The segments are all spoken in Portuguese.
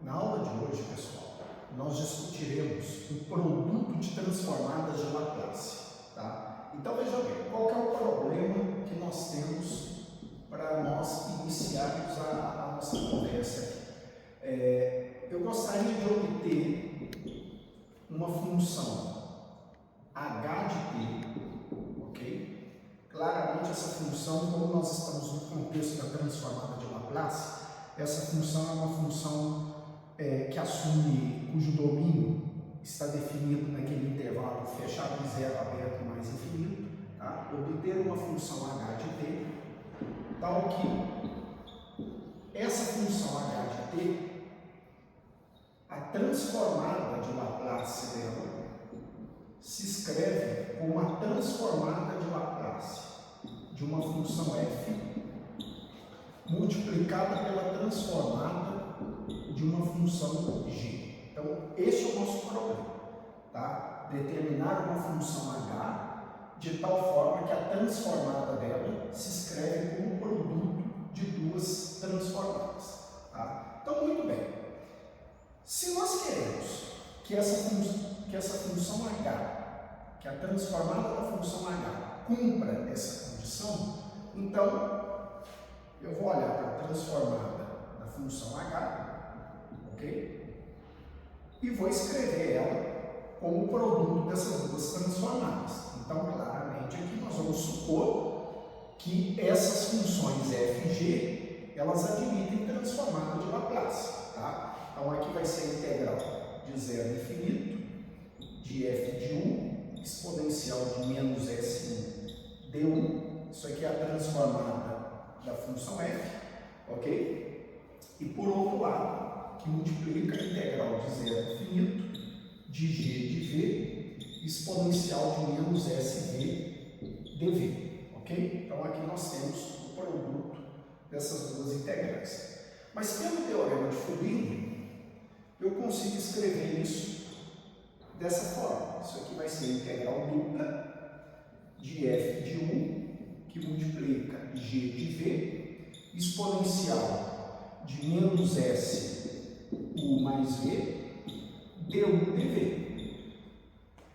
Na aula de hoje, pessoal, nós discutiremos o produto de transformadas de Laplace, tá? Então veja bem, qual que é o problema que nós temos para nós iniciarmos a nossa conversa aqui? Eu gostaria de obter uma função h de t, ok? Claramente essa função, como nós estamos no contexto da transformada de Laplace, essa função é uma função que assume, cujo domínio está definido naquele intervalo fechado de zero, aberto mais infinito, tá? Obter uma função h de t, tal que essa função h de t, a transformada de Laplace dela, se escreve como a transformada de Laplace de uma função f multiplicada pela transformada de uma função g. Então, esse é o nosso problema, tá? Determinar uma função h de tal forma que a transformada dela se escreve como produto de duas transformadas, tá? Então, muito bem. Se nós queremos que essa função h, que a transformada da função h cumpra essa condição, então eu vou olhar para a transformada da função h, ok? E vou escrever ela como produto dessas duas transformadas. Então, claramente, aqui nós vamos supor que essas funções f e g, elas admitem transformada de Laplace, tá? Então, aqui vai ser a integral de 0 a infinito, de f de 1, exponencial de menos S1 d1. Isso aqui é a transformada da função f, ok? E por outro lado, que multiplica a integral de 0 a infinito, de g de v, exponencial de menos SV dv, ok? Então, aqui nós temos o produto dessas duas integrais. Mas pelo teorema de Fourier, eu consigo escrever isso dessa forma. Isso aqui vai ser a integral dupla de f de 1, que multiplica g de v, exponencial de menos S u mais v, d1 dv.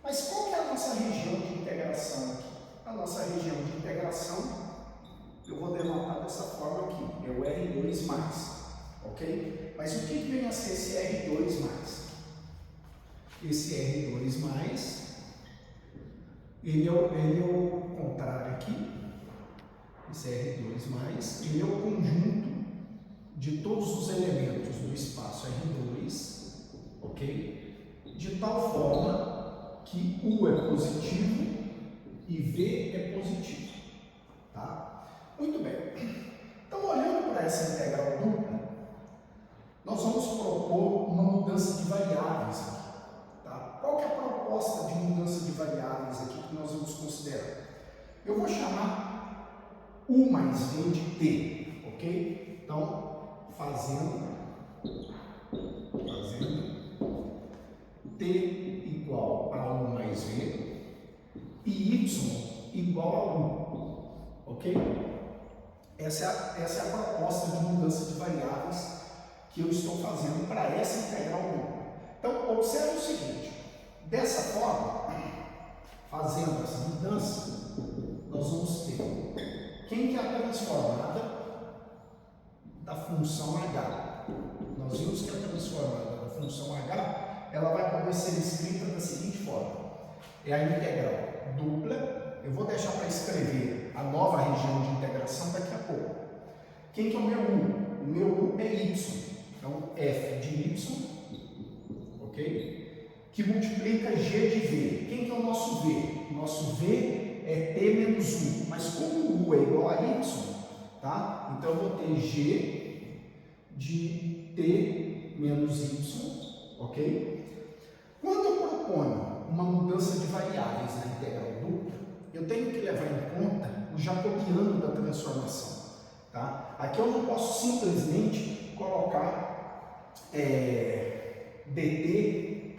Mas qual que é a nossa região de integração aqui? A nossa região de integração, eu vou denotar dessa forma aqui, é o R2+, ok? Mas o que vem a ser esse R2+? Esse R2+, ele é o contrário aqui, esse R2+, ele é o conjunto de todos os elementos do espaço R2, ok? De tal forma que U é positivo e V é positivo, tá? Muito bem. Então, olhando para essa integral dupla, nós vamos propor uma mudança de variáveis aqui, tá? Qual que é a proposta de mudança de variáveis aqui que nós vamos considerar? Eu vou chamar U mais V de T, ok? Então, fazendo T igual a 1 mais V e Y igual a 1, ok? Essa é a proposta de mudança de variáveis que eu estou fazendo para essa integral dupla. Então, observe o seguinte, dessa forma, fazendo essa mudança, nós vamos ter quem que é a transformada da função h. Nós vimos que a transformada da função h, ela vai poder ser escrita da seguinte forma. É a integral dupla, eu vou deixar para escrever a nova região de integração daqui a pouco. Quem que é o meu u? O meu u é y. Então, f de y, ok? Que multiplica g de v. Quem que é o nosso v? O nosso v é t menos 1. Mas como o u é igual a y, tá? Então, eu vou ter g de t menos y, ok? Quando eu proponho uma mudança de variáveis na integral dupla, eu tenho que levar em conta o jacobiano da transformação, tá? Aqui eu não posso simplesmente colocar dt, dy.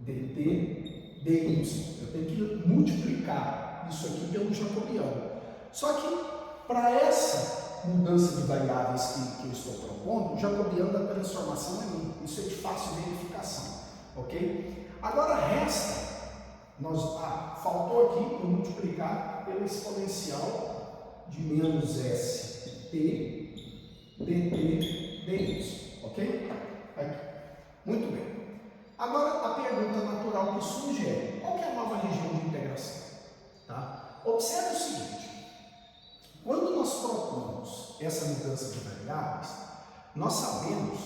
Eu tenho que multiplicar isso aqui pelo jacobiano. Só que para essa mudança de variáveis que eu estou propondo, o jacobiano da transformação é mim. Isso é de fácil verificação, ok? Agora resta, faltou aqui eu multiplicar pela exponencial de menos st dt dy, ok? Aqui. Muito bem. Agora a pergunta natural que surge é, qual que é a nova região de integração? Tá? Observe o seguinte, quando nós propomos essa mudança de variáveis, nós sabemos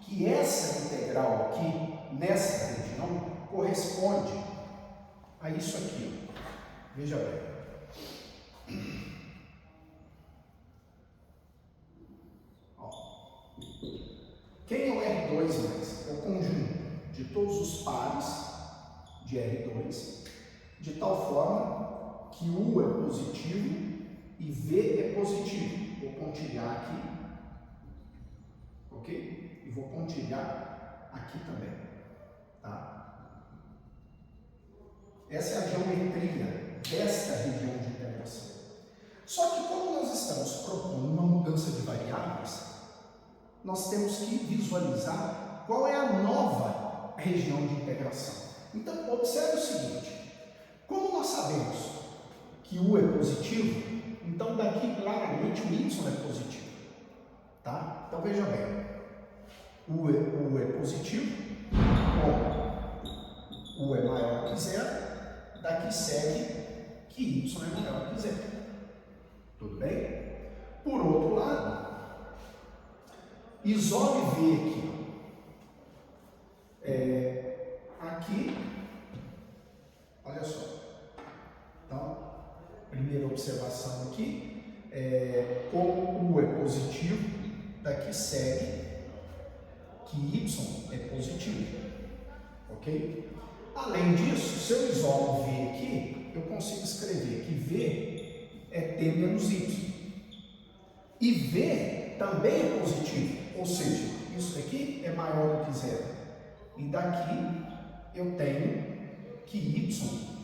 que essa integral aqui, nessa região, corresponde a isso aqui. Veja bem. Ó. Quem é o R2 mais? É o conjunto de todos os pares de R2, de tal forma que U é positivo e V é positivo. Vou pontilhar aqui, ok? E vou pontilhar aqui também, tá? Essa é a geometria desta região de integração. Só que quando nós estamos propondo uma mudança de variáveis, nós temos que visualizar qual é a nova região de integração. Então, observe o seguinte, como nós sabemos que U é positivo, então daqui claramente o Y é positivo, tá? Então veja bem, U é positivo, bom, U é maior que zero, daqui segue que Y é maior que zero, tudo bem? Por outro lado, isole V aqui, olha só, então, primeira observação aqui, como U é positivo, daqui segue que Y é positivo, ok? Além disso, se eu isolo V aqui, eu consigo escrever que V é T menos Y, e V também é positivo, ou seja, isso daqui é maior do que zero, e daqui eu tenho que Y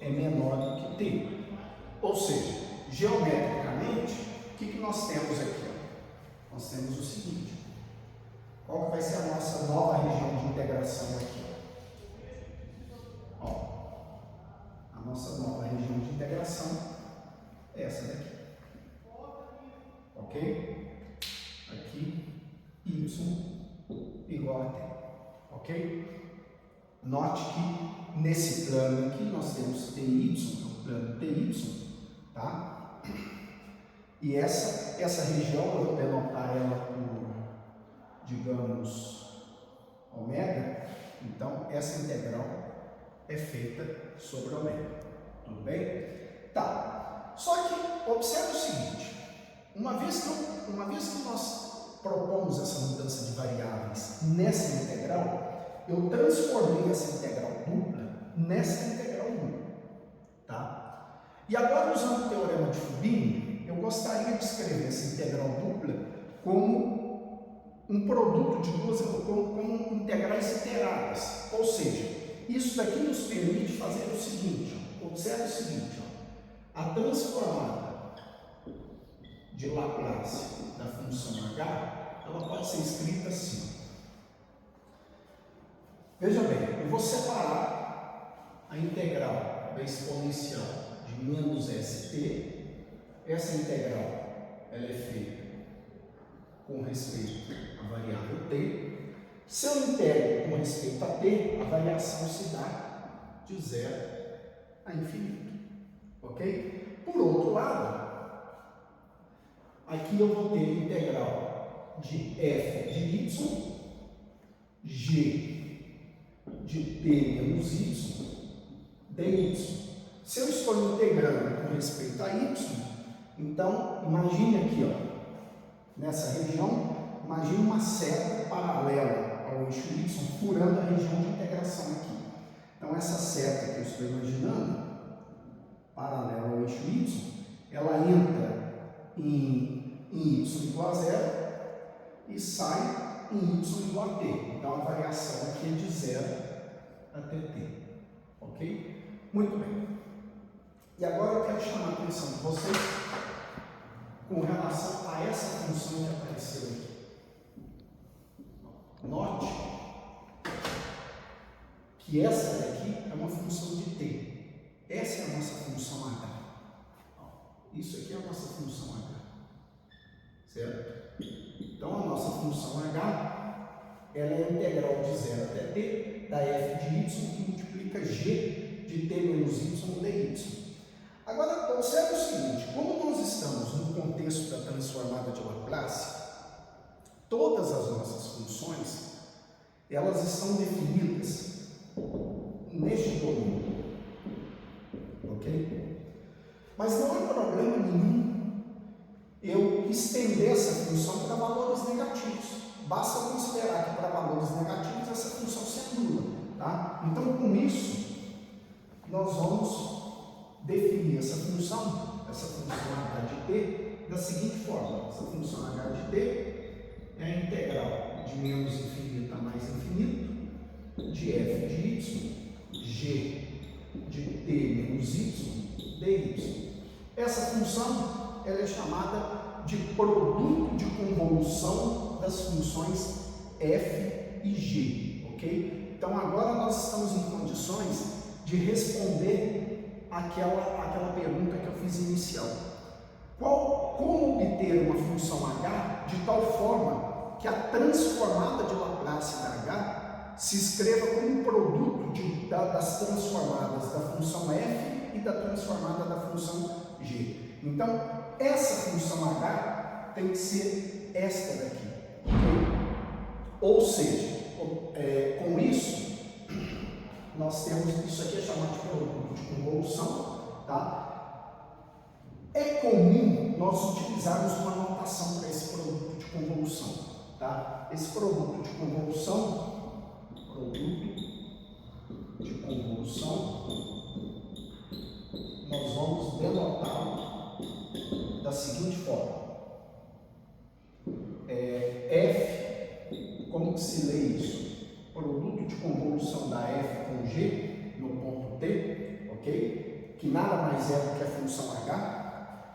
é menor do que T. Ou seja, geometricamente, o que nós temos aqui? Nós temos o seguinte, qual que vai ser a nossa nova região de integração aqui? Ó, a nossa nova região de integração é essa daqui. Ok? Aqui, Y igual a T. Ok? Note que nesse plano aqui nós temos TY, o plano TY, tá? E essa região, eu vou denotar ela por, digamos, ômega. Então, essa integral é feita sobre ômega. Tudo bem? Tá. Só que, observe o seguinte, uma vez que nós propomos essa mudança de variáveis nessa integral, eu transformei essa integral dupla nessa integral única, tá? E agora, usando o teorema de Fubini, eu gostaria de escrever essa integral dupla como um produto de duas, como integrais iteradas. Ou seja, isso daqui nos permite fazer o seguinte, ó, observe o seguinte, ó, a transformada de Laplace da função h, ela pode ser escrita assim. Veja bem, eu vou separar a integral da exponencial de menos st. Essa integral ela é feita com respeito à variável t. Se eu integro com respeito a t, a variação se dá de 0 a infinito. Ok? Por outro lado, aqui eu vou ter a integral de f de y, g de t menos y, dy. Se eu estou integrando com respeito a y, então imagine aqui, ó, nessa região, imagine uma seta paralela ao eixo y, furando a região de integração aqui. Então essa seta que eu estou imaginando, paralela ao eixo y, ela entra em y igual a 0 e sai em y igual a t. Então a variação aqui é de 0 até t. Ok? Muito bem. E agora eu quero chamar a atenção de vocês com relação a essa função que apareceu aqui. Note que essa daqui é uma função de t. Essa é a nossa função h. Isso aqui é a nossa função h. Certo? Então, a nossa função h, ela é a integral de 0 até t da f de y que multiplica g de t menos y dy. Agora, observe o seguinte, como nós estamos no contexto da transformada de Laplace, todas as nossas funções, elas estão definidas neste domínio, ok? Mas não há problema nenhum eu estender essa função para valores negativos. Basta considerar que para valores negativos essa função se anula, tá? Então, com isso, nós vamos definir essa função h de t, da seguinte forma. Essa função h de t é a integral de menos infinito a mais infinito de f de y, g de t menos y, dy. Essa função ela é chamada de produto de convolução das funções f e g, ok? Então agora nós estamos em condições de responder aquela pergunta que eu fiz inicial. Como obter uma função h de tal forma que a transformada de Laplace da h se escreva como produto das transformadas da função f e da transformada da função g? Então, essa função h tem que ser esta daqui, ok? Ou seja, com isso, nós temos, isso aqui é chamado de produto de convolução, tá? É comum nós utilizarmos uma notação para esse produto de convolução, tá? Esse produto de convolução, nós vamos denotá-lo da seguinte forma. F, como que se lê isso? Produto de convolução da f com g no ponto t, ok? Que nada mais é do que a função h.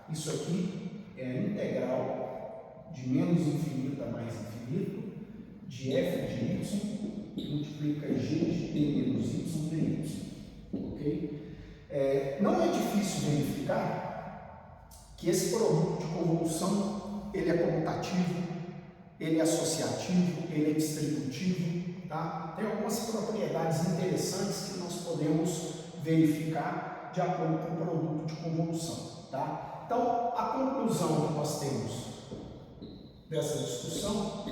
Isso aqui é a integral de menos infinito a mais infinito de f de y que multiplica g de t menos y dy, ok? Não é difícil verificar que esse produto de convolução ele é comutativo, ele é associativo, ele é distributivo, tá? Tem algumas propriedades interessantes que nós podemos verificar de acordo com o produto de convolução, tá? Então, a conclusão que nós temos dessa discussão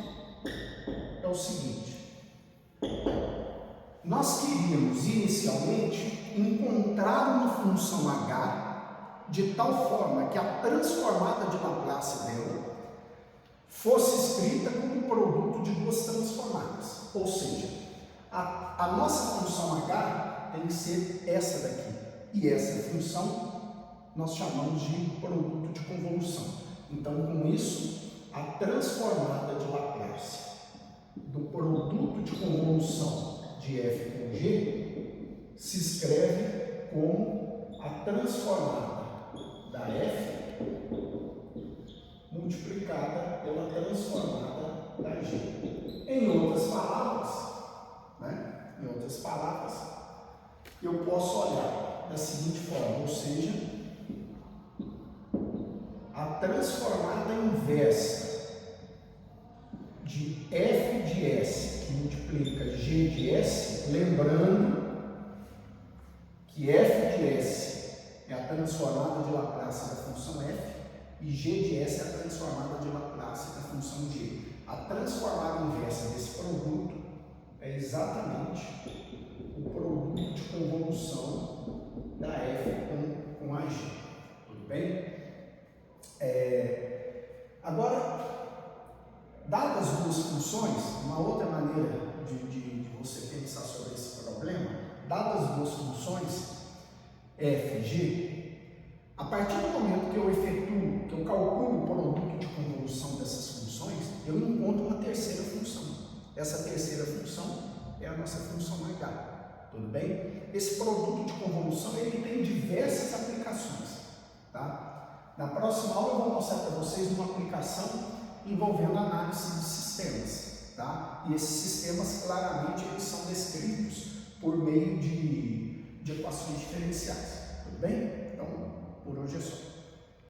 é o seguinte: nós queríamos inicialmente encontrar uma função h de tal forma que a transformada de Laplace dela fosse escrita como produto de duas transformadas, ou seja, a nossa função h tem que ser essa daqui, e essa função nós chamamos de produto de convolução. Então, com isso, a transformada de Laplace do produto de convolução de f com g se escreve como a transformada da f multiplicada pela transformada da g. Em outras palavras, eu posso olhar da seguinte forma, ou seja, a transformada inversa de f de s que multiplica g de s, lembrando que f de s é a transformada de Laplace da função f e g de s é a transformada de Laplace da função g. A transformada inversa desse produto é exatamente o produto de convolução da f com a g. Tudo bem? Agora, dadas as duas funções, uma outra maneira de você pensar sobre esse problema, dadas as duas funções f e g, a partir do momento que eu calculo o produto de convolução dessas funções, eu encontro uma terceira função. Essa terceira função é a nossa função h. Tudo bem? Esse produto de convolução ele tem diversas aplicações, tá? Na próxima aula eu vou mostrar para vocês uma aplicação envolvendo análise de sistemas, tá? E esses sistemas, claramente, eles são descritos por meio de equações diferenciais, tudo bem? Então, por hoje é só.